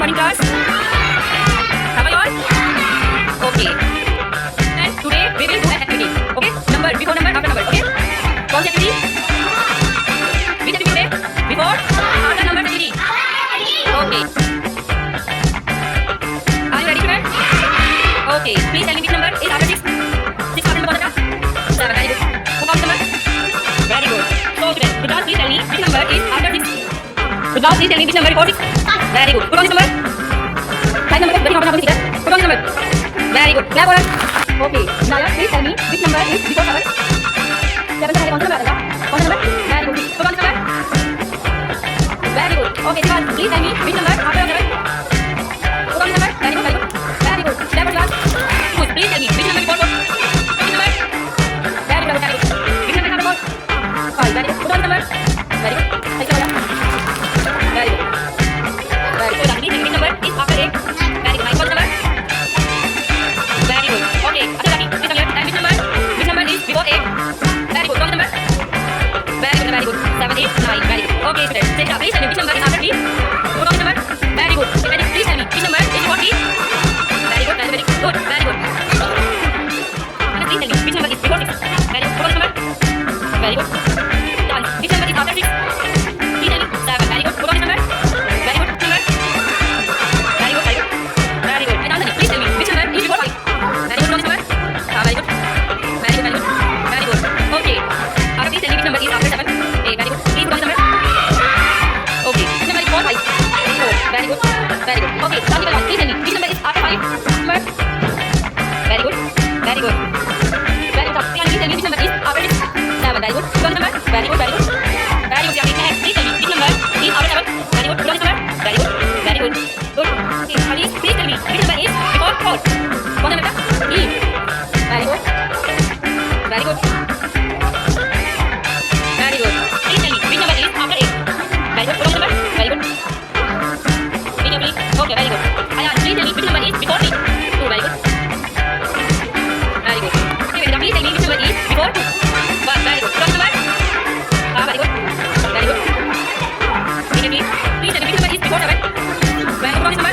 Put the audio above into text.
morning class. How are you all? Okay. And today we will do an activity. Okay? Number, before number, after number. Okay? कौन सी activity? Which activity today? Before, after number activity. Okay. Are you ready, student? Okay. Please tell me which number is after 6. 6 after number कौन सा? 7. Very good. Who counts number? Very good. So student, Rudolf, please tell me which number is after 6. Rudolf, please tell me which number is before 6. Very good. Put on this number. 5 number. Very important. Put on this number. Very good. Clap for us. Okay. Naya, please tell me which number is before 7. 7 से पहले कौन सा number आएगा? कौन सा number? Very good. Put on this number. Very good. Okay, Shival, please tell me which number after 7. Put on this number. Very good. Very good. Very good. Clap for Shival. Good. Please tell me which number before 4. Which number? Very good. Very good. Which number is after 4? 5. Very good. Put on this number. Very good. Very good. Very good. Very good. Please tell me which number is after 8. Very good. What's the number? Very good. Okay. After Lucky, please tell me which number? Which number is before 8? Very good. What's the number? Very good. Very good. 7, 8, 9. Very good. Okay, students. Chetra, please tell me which number is after 3. Put on this number. Very good. Very good. Please tell me which number is before 3. Very good. Very good. Good. Very good. Anna, please tell me which number is before 6. Very good. Put on this number. Very good. Done. Which number is after 6? Please tell me 7. Very good. Put on this number. Very good. Number. Very good. Very good. Very good. And Anthony, please tell me which number is before 5. Very good. Put on this number. Very good. Very good. Very good. Very good. Okay. After please tell me which number is after 7. Very good. Please put on this number. Okay. Which number is before 5? 4. Very good. Very good. Okay. Sandeep, please tell me which number is after 5? Number. Very good. Very good. Very good. Please tell me which number is after 6? 7. Very good. Put on this number. Very good. Very good. Very good. Please tell me which number is after 7? Very good. Put on this number. Very good. Very good. Good. Okay. Please tell me which number is before 4? कौन सा number? E. Very good. Very good. Very good. Please tell me which number is after 8? Very good. Put on this number. Very good. Video please. Okay. Very good. Ayan, please tell me which number is before 3? 2. Very good. Very good. Okay, Vedita, please tell me which number is before 2? 1. Very good. Put on this number. Very good. Very good. Video please. Please tell me which number is before 7? Very good. Put on this number.